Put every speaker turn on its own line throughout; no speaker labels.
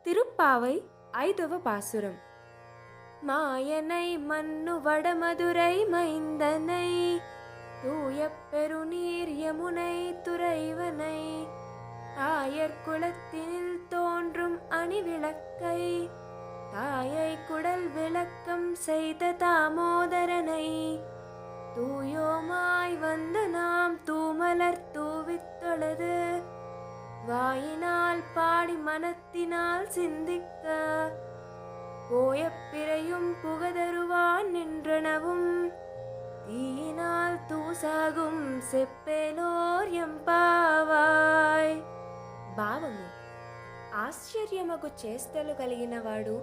తిరుప్పావై 5వ పాసురం. மாயனை மன்னு வடமதுரை மைந்தனை தூய பெருநீர் யமுனை துறைவனை ஆயர்குலத்தில் தோன்றும் அணிவிளக்கை தாயை குடல் விளக்கம் செய்த தாமோதரனை தூயோமாய் வந்து நாம் தூமலர் தூவித்தொழுது வாயினால் பாடி மனத்தினால் சிந்திக்க போய பிறையும் புகதருவான் நின்றனவும் தீயினால் தூசாகும் సెప్పేలోర్ ఎంపావాయ్. భావము: ఆశ్చర్యమగు చేష్టలు కలిగినవాడు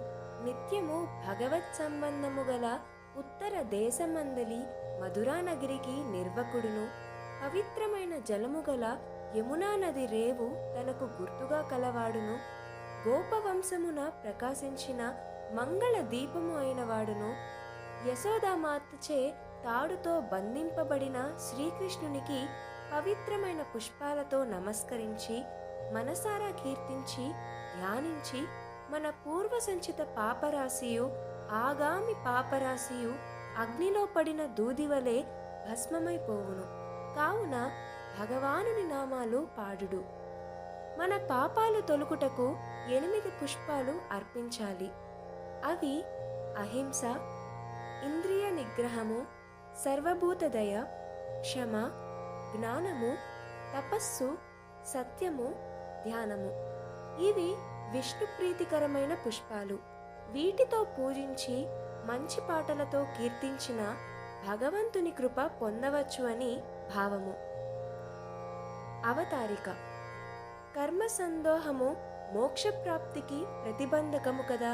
నిత్యము భగవత్ సంబంధము గల ఉత్తర దేశమందలి మధురానగిరికి నిర్వకుడును, పవిత్రమైన జలము గల యమునా నది రేవు తనకు గుర్తుగా కలవాడును, గోపవంశమున ప్రకాశించిన మంగళ దీపము అయినవాడును, యశోదామాతచే తాడుతో బంధింపబడిన శ్రీకృష్ణునికి పవిత్రమైన పుష్పాలతో నమస్కరించి మనసారా కీర్తించి ధ్యానించి మన పూర్వ సంచిత పాపరాశియు ఆగామి పాపరాశియు అగ్నిలో పడిన దూదివలే భస్మమైపోవును. కావున భగవానుని నామాలు పాడుడు. మన పాపాలు తొలుకుటకు 8 పుష్పాలు అర్పించాలి. అవి అహింస, ఇంద్రియ నిగ్రహము, సర్వభూతదయ, క్షమ, జ్ఞానము, తపస్సు, సత్యము, ధ్యానము. ఇవి విష్ణు ప్రీతికరమైన పుష్పాలు. వీటితో పూజించి మంచి పాటలతో కీర్తించిన భగవంతుని కృప పొందవచ్చు అని భావము. అవతారిక: కర్మ సందోహము మోక్షప్రాప్తికి ప్రతిబంధకము కదా.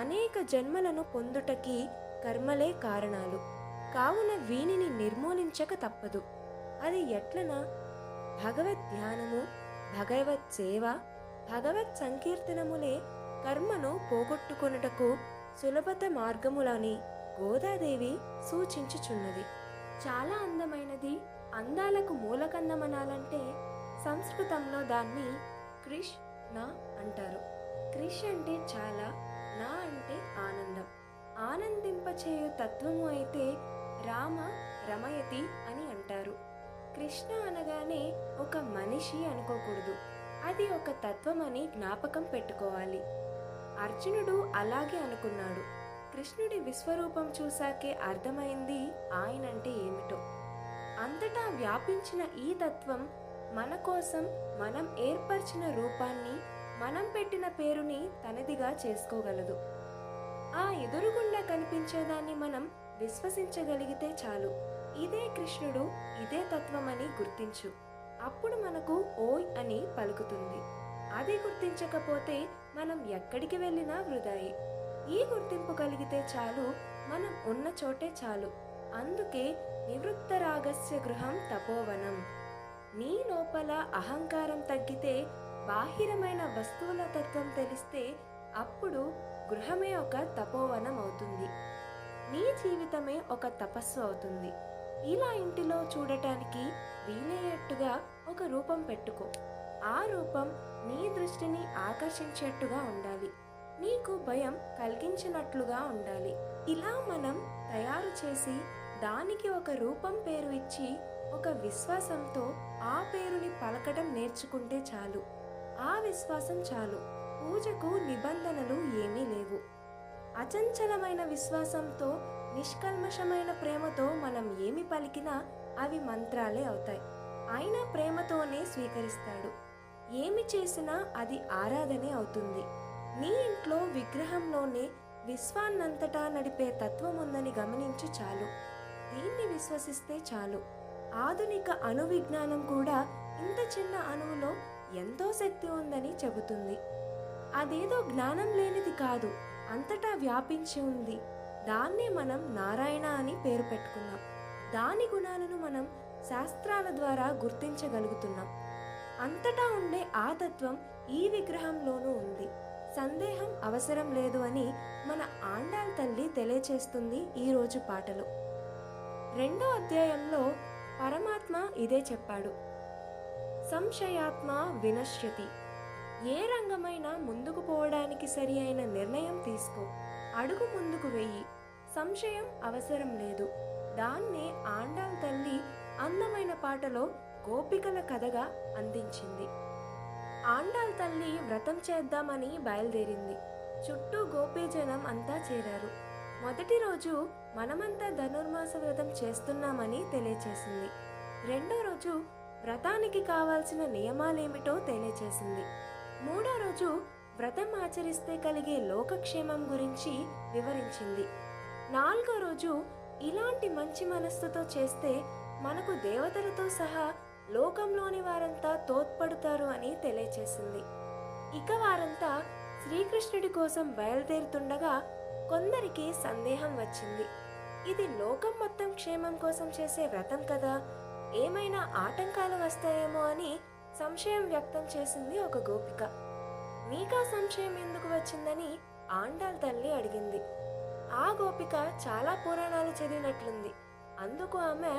అనేక జన్మలను పొందుటకి కర్మలే కారణాలు. కావున వీనిని నిర్మూలించక తప్పదు. అది ఎట్లనా? భగవద్ ధ్యానము, భగవత్ సేవ, భగవత్ సంకీర్తనములే కర్మను పోగొట్టుకొనుటకు సులభత మార్గములని గోదాదేవి సూచించుచున్నది. చాలా అందమైనది. అందాలకు మూలకందమనాలంటే సంస్కృతంలో దాన్ని క్రిష్ నా అంటారు. క్రిష్ అంటే చాలా, నా అంటే ఆనందం. ఆనందింపచేయు తత్వము అయితే రామ రమయతి అని అంటారు. కృష్ణ అనగానే ఒక మనిషి అనుకోకూడదు, అది ఒక తత్వం అని జ్ఞాపకం పెట్టుకోవాలి. అర్జునుడు అలాగే అనుకున్నాడు. కృష్ణుడి విశ్వరూపం చూశాకే అర్థమైంది ఆయనంటే ఏమిటో. అంతటా వ్యాపించిన ఈ తత్వం మన కోసం మనం ఏర్పరిచిన రూపాన్ని, మనం పెట్టిన పేరుని తనదిగా చేసుకోగలదు. ఆ ఎదురుగుండా కనిపించేదాన్ని మనం విశ్వసించగలిగితే చాలు. ఇదే కృష్ణుడు, ఇదే తత్వమని గుర్తించు. అప్పుడు మనకు ఓయ్ అని పలుకుతుంది. అది గుర్తించకపోతే మనం ఎక్కడికి వెళ్ళినా వృధాయే. ఈ గుర్తింపు కలిగితే చాలు, మనం ఉన్న చోటే చాలు. అందుకే నివృత్త రాగస్య గృహం తపోవనం. నీ లోపల అహంకారం తగ్గితే, బాహిరమైన వస్తువుల తత్వం తెలిస్తే అప్పుడు గృహమే ఒక తపోవనం అవుతుంది. నీ జీవితమే ఒక తపస్సు అవుతుంది. ఇలా ఇంటిలో చూడటానికి వీలయ్యేట్టుగా ఒక రూపం పెట్టుకో. ఆ రూపం నీ దృష్టిని ఆకర్షించేట్టుగా ఉండాలి. నీకు భయం కలిగించినట్లుగా ఉండాలి. ఇలా మనం తయారు చేసి దానికి ఒక రూపం పేరు ఇచ్చి ఒక విశ్వాసంతో ఆ పేరుని పలకడం నేర్చుకుంటే చాలు. ఆ విశ్వాసం చాలు. పూజకు నిబంధనలు ఏమీ లేవు. అచంచలమైన విశ్వాసంతో, నిష్కల్మషమైన ప్రేమతో మనం ఏమి పలికినా అవి మంత్రాలే అవుతాయి. అయినా ప్రేమతోనే స్వీకరిస్తాడు. ఏమి చేసినా అది ఆరాధనే అవుతుంది. నీ ఇంట్లో విగ్రహంలోనే విశ్వాన్నంతటా నడిపే తత్వం ఉందని గమనించు చాలు. దీన్ని విశ్వసిస్తే చాలు. ఆధునిక అణు విజ్ఞానం కూడా ఇంత చిన్న అణువులో ఎంతో శక్తి ఉందని చెబుతుంది. అదేదో జ్ఞానం లేనిది కాదు, అంతటా వ్యాపించి ఉంది. దాన్నే మనం నారాయణ అని పేరు పెట్టుకున్నాం. దాని గుణాలను మనం శాస్త్రాల ద్వారా గుర్తించగలుగుతున్నాం. అంతటా ఉండే ఆ తత్వం ఈ విగ్రహంలోనూ ఉంది. సందేహం అవసరం లేదు అని మన ఆండాల్ తల్లి తెలియచేస్తుంది ఈరోజు పాటలో. 2వ అధ్యాయంలో పరమాత్మ ఇదే చెప్పాడు. సంశయాత్మ వినశ్యతి. ఏ రంగమైనా ముందుకు పోవడానికి సరి అయిన నిర్ణయం తీసుకో, అడుగు ముందుకు వెయ్యి, సంశయం అవసరం లేదు. దాన్నే ఆండాళ్ తల్లి అందమైన పాటలో గోపికల కథగా అందించింది. ఆండాళ్ తల్లి వ్రతం చేద్దామని బయలుదేరింది. చుట్టూ గోపీజనం అంతా చేరారు. మొదటి రోజు మనమంతా ధనుర్మాస వ్రతం చేస్తున్నామని తెలియచేసింది. రెండో రోజు వ్రతానికి కావాల్సిన నియమాలేమిటో తెలియచేసింది. మూడో రోజు వ్రతం ఆచరిస్తే కలిగే లోకక్షేమం గురించి వివరించింది. నాలుగో రోజు ఇలాంటి మంచి మనస్సుతో చేస్తే మనకు దేవతలతో సహా లోకంలోని వారంతా తోడ్పడుతారు అని తెలియచేసింది. ఇక వారంతా శ్రీకృష్ణుడి కోసం బయలుదేరుతుండగా కొందరికి సందేహం వచ్చింది. ఇది లోకం మొత్తం క్షేమం కోసం చేసే వ్రతం కదా, ఏమైనా ఆటంకాలు వస్తాయేమో అని సంశయం వ్యక్తం చేసింది ఒక గోపిక. మీకా సంశయం ఎందుకు వచ్చిందని ఆండాళ్ తల్లి అడిగింది. ఆ గోపిక చాలా పురాణాలు చదివినట్లుంది. అందుకు ఆమె,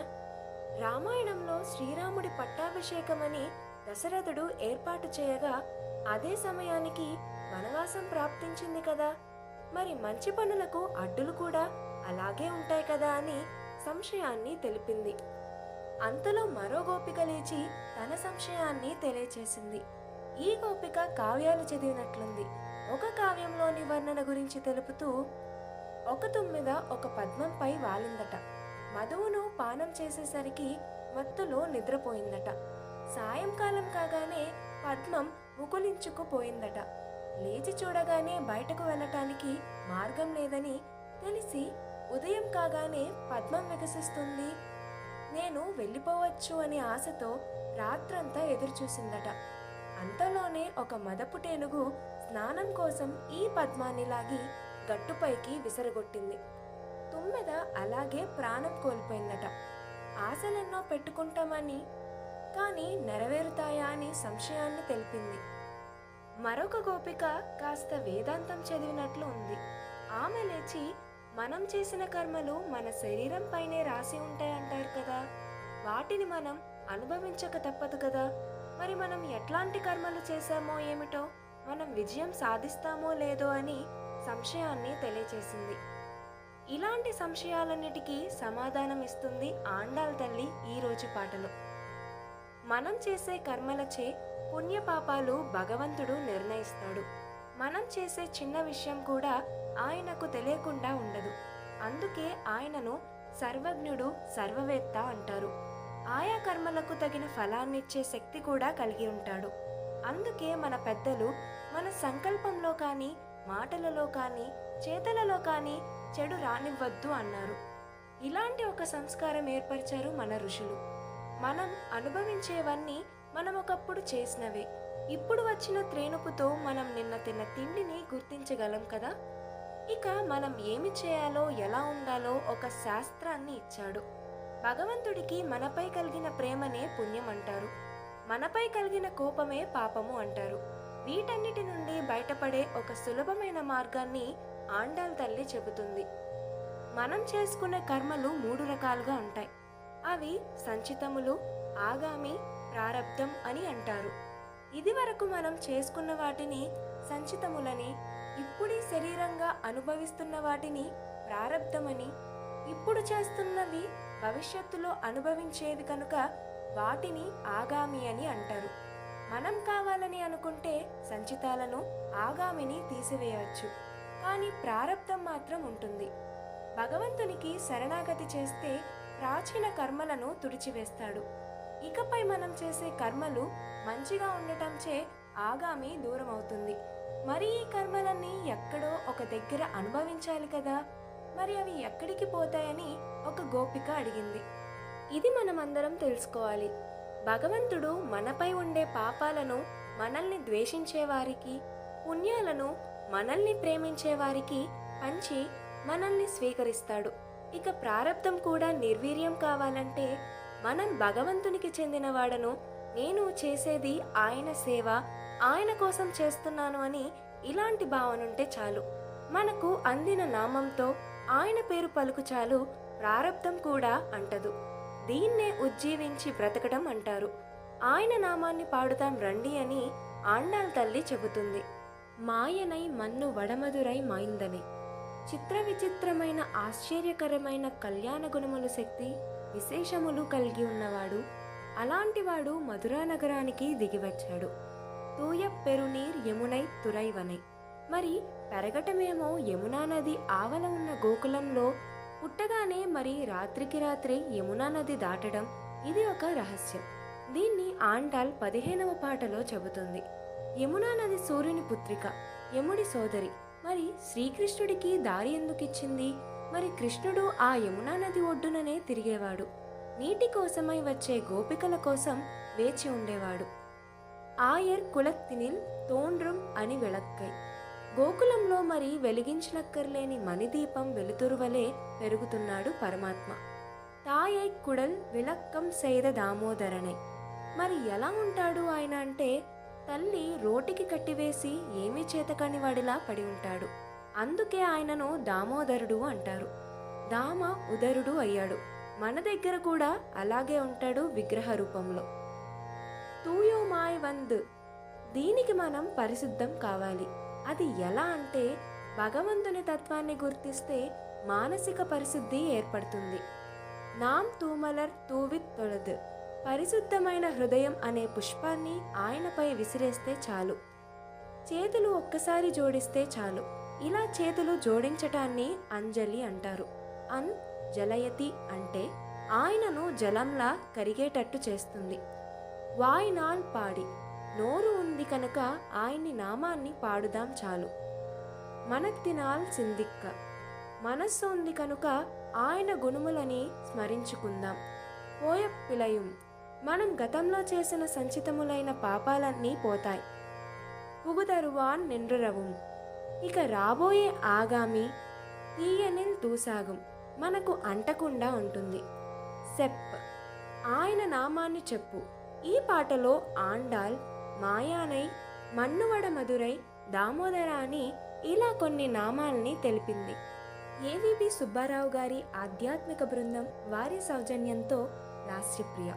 రామాయణంలో శ్రీరాముడి పట్టాభిషేకమని దశరథుడు ఏర్పాటు చేయగా అదే సమయానికి వనవాసం ప్రాప్తించింది కదా, మరి మంచి పనులకు అడ్డులు కూడా అలాగే ఉంటాయి కదా అని సంశయాన్ని తెలిపింది. అంతలో మరో గోపిక లేచి తన సంశయాన్ని తెలియచేసింది. ఈ గోపిక కావ్యాలు చదివినట్లుంది. ఒక కావ్యంలోని వర్ణన గురించి తెలుపుతూ, ఒక తుమ్మెద ఒక పద్మంపై వాలిందట. మధువును పానం చేసేసరికి మత్తులో నిద్రపోయిందట. సాయంకాలం కాగానే పద్మం ముకులించుకుపోయిందట. లేచి చూడగానే బయటకు వెళ్ళటానికి మార్గం లేదని తెలిసి ఉదయం కాగానే పద్మం వికసిస్తుంది, నేను వెళ్ళిపోవచ్చు అనే ఆశతో రాత్రంతా ఎదురుచూసిందట. అంతలోనే ఒక మదపుటేనుగు స్నానం కోసం ఈ పద్మాన్ని లాగి గట్టుపైకి విసరగొట్టింది. తుమ్మెద అలాగే ప్రాణం కోల్పోయిందట. ఆశలెన్నో పెట్టుకుంటామని కానీ నెరవేరుతాయా అని సంశయాన్ని తెలిపింది. మరొక గోపిక కాస్త వేదాంతం చదివినట్లు ఉంది. ఆమె లేచి, మనం చేసిన కర్మలు మన శరీరం పైనే రాసి ఉంటాయంటారు కదా, వాటిని మనం అనుభవించక తప్పదు కదా, మరి మనం ఎట్లాంటి కర్మలు చేశామో ఏమిటో, మనం విజయం సాధిస్తామో లేదో అని సంశయాన్ని తెలియచేసింది. ఇలాంటి సంశయాలన్నిటికీ సమాధానం ఇస్తుంది ఆండాళ్ తల్లి ఈరోజు పాటలో. మనం చేసే కర్మలచే పుణ్యపాపాలు భగవంతుడు నిర్ణయిస్తాడు. మనం చేసే చిన్న విషయం కూడా ఆయనకు తెలియకుండా ఉండదు. అందుకే ఆయనను సర్వజ్ఞుడు, సర్వవేత్త అంటారు. ఆయా కర్మలకు తగిన ఫలాన్నిచ్చే శక్తి కూడా కలిగి ఉంటాడు. అందుకే మన పెద్దలు మన సంకల్పంలో కానీ, మాటలలో కానీ, చేతలలో కానీ చెడు రానివ్వద్దు అన్నారు. ఇలాంటి ఒక సంస్కారం ఏర్పరిచారు మన ఋషులు. మనం అనుభవించేవన్నీ మనం ఒకప్పుడు చేసినవే. ఇప్పుడు వచ్చిన త్రేనుపుతో మనం నిన్న తిన్న తిండిని గుర్తించగలం కదా. ఇక మనం ఏమి చేయాలో, ఎలా ఉండాలో ఒక శాస్త్రాన్ని ఇచ్చాడు. భగవంతుడికి మనపై కలిగిన ప్రేమనే పుణ్యం అంటారు, మనపై కలిగిన కోపమే పాపము అంటారు. వీటన్నిటి నుండి బయటపడే ఒక సులభమైన మార్గాన్ని ఆండాళ్ తల్లి చెబుతుంది. మనం చేసుకునే కర్మలు 3 రకాలుగా ఉంటాయి. అవి సంచితములు, ఆగామి, ప్రారబ్ధం అని అంటారు. ఇది వరకు మనం చేసుకున్న వాటిని సంచితములని, ఇప్పుడు శరీరంగా అనుభవిస్తున్న వాటిని ప్రారబ్ధమని, ఇప్పుడు చేస్తున్నవి భవిష్యత్తులో అనుభవించేవి కనుక వాటిని ఆగామి అని అంటారు. మనం కావాలని అనుకుంటే సంచితాలను, ఆగామిని తీసివేయవచ్చు, కానీ ప్రారబ్ధం మాత్రం ఉంటుంది. భగవంతునికి శరణాగతి చేస్తే ప్రాచీన కర్మలను తుడిచివేస్తాడు. ఇకపై మనం చేసే కర్మలు మంచిగా ఉండటంచే ఆగామి దూరం అవుతుంది. మరి ఈ కర్మలన్నీ ఎక్కడో ఒక దగ్గర అనుభవించాలి కదా, మరి అవి ఎక్కడికి పోతాయని ఒక గోపిక అడిగింది. ఇది మనమందరం తెలుసుకోవాలి. భగవంతుడు మనపై ఉండే పాపాలను మనల్ని ద్వేషించేవారికి, పుణ్యాలను మనల్ని ప్రేమించేవారికి పంచి మనల్ని స్వీకరిస్తాడు. ఇక ప్రారబ్ధం కూడా నిర్వీర్యం కావాలంటే మనం భగవంతునికి చెందినవాడను, నేను చేసేది ఆయన సేవ, ఆయన కోసం చేస్తున్నాను అని ఇలాంటి భావనుంటే చాలు. మనకు అందిన నామంతో ఆయన పేరు పలుకు చాలు, ప్రారబ్ధం కూడా అంటదు. దీన్నే ఉజ్జీవించి బ్రతకడం అంటారు. ఆయన నామాన్ని పాడుతాం రండి అని ఆండాళ్ తల్లి చెబుతుంది. మాయనై మన్ను వడమదురై మాయిందనే. చిత్ర విచిత్రమైన ఆశ్చర్యకరమైన కళ్యాణ గుణములు శక్తి విశేషములు కలిగి ఉన్నవాడు. అలాంటివాడు మధురా నగరానికి దిగివచ్చాడు. తూయ పెరునీర్ యమునై తురైవనై. మరి పెరగటమేమో యమునా నది ఆవల ఉన్న గోకులంలో, పుట్టగానే మరి రాత్రికి రాత్రి యమునా నది దాటడం ఇది ఒక రహస్యం. దీన్ని ఆండాల్ 15వ పాటలో చెబుతుంది. యమునా నది సూర్యుని పుత్రిక, యముడి సోదరి. మరి శ్రీకృష్ణుడికి దారి ఎందుకిచ్చింది? మరి కృష్ణుడు ఆ యమునా నది ఒడ్డుననే తిరిగేవాడు. నీటి కోసమై వచ్చే గోపికల కోసం వేచి ఉండేవాడు. ఆయర్ కులత్తినిల్ తోండ్రం అని వెళక్కై. గోకులంలో మరి వెలిగించనక్కర్లేని మణిదీపం వెలుతురువలే పెరుగుతున్నాడు పరమాత్మ. తాయై కుడల్ విళక్కం సేద దామోదరనై. మరి ఎలా ఉంటాడు ఆయన అంటే, తల్లి రోటికి కట్టివేసి ఏమీ చేతకాని వాడిలా పడి ఉంటాడు. అందుకే ఆయనను దామోదరుడు అంటారు. దామ ఉదరుడు అయ్యాడు. మన దగ్గర కూడా అలాగే ఉంటాడు విగ్రహ రూపంలో. తూయోమాయ్ వంద్. దీనికి మనం పరిశుద్ధం కావాలి. అది ఎలా అంటే, భగవంతుని తత్వాన్ని గుర్తిస్తే మానసిక పరిశుద్ధి ఏర్పడుతుంది. నాం తూమలర్ తూవిత్ తొలద్. పరిశుద్ధమైన హృదయం అనే పుష్పాన్ని ఆయనపై విసిరేస్తే చాలు. చేతులు ఒక్కసారి జోడిస్తే చాలు. ఇలా చేతులు జోడించటాన్ని అంజలి అంటారు. అన్ జలయతి అంటే ఆయనను జలంలా కరిగేటట్టు చేస్తుంది. వాయినాల్ పాడి. నోరు ఉంది కనుక ఆయన్ని నామాన్ని పాడుదాం చాలు. మనక్తినాల్ సిందిక్క. మనస్సు ఉంది కనుక ఆయన గుణములని స్మరించుకుందాం. పోయప్పిలయం. మనం గతంలో చేసిన సంచితములైన పాపాలన్నీ పోతాయి. పుగుదరువాన్ నిండ్రరవం. ఇక రాబోయే ఆగామి తీయనిల్ తూసాగం మనకు అంటకుండా ఉంటుంది. సెప్. ఆయన నామాన్ని చెప్పు. ఈ పాటలో ఆండాల్ మాయానై, మన్నువడ మధురై, దామోదర అని ఇలా కొన్ని నామాల్ని తెలిపింది. ఏవిబి సుబ్బారావు గారి ఆధ్యాత్మిక బృందం వారి సౌజన్యంతో లాస్యప్రియ.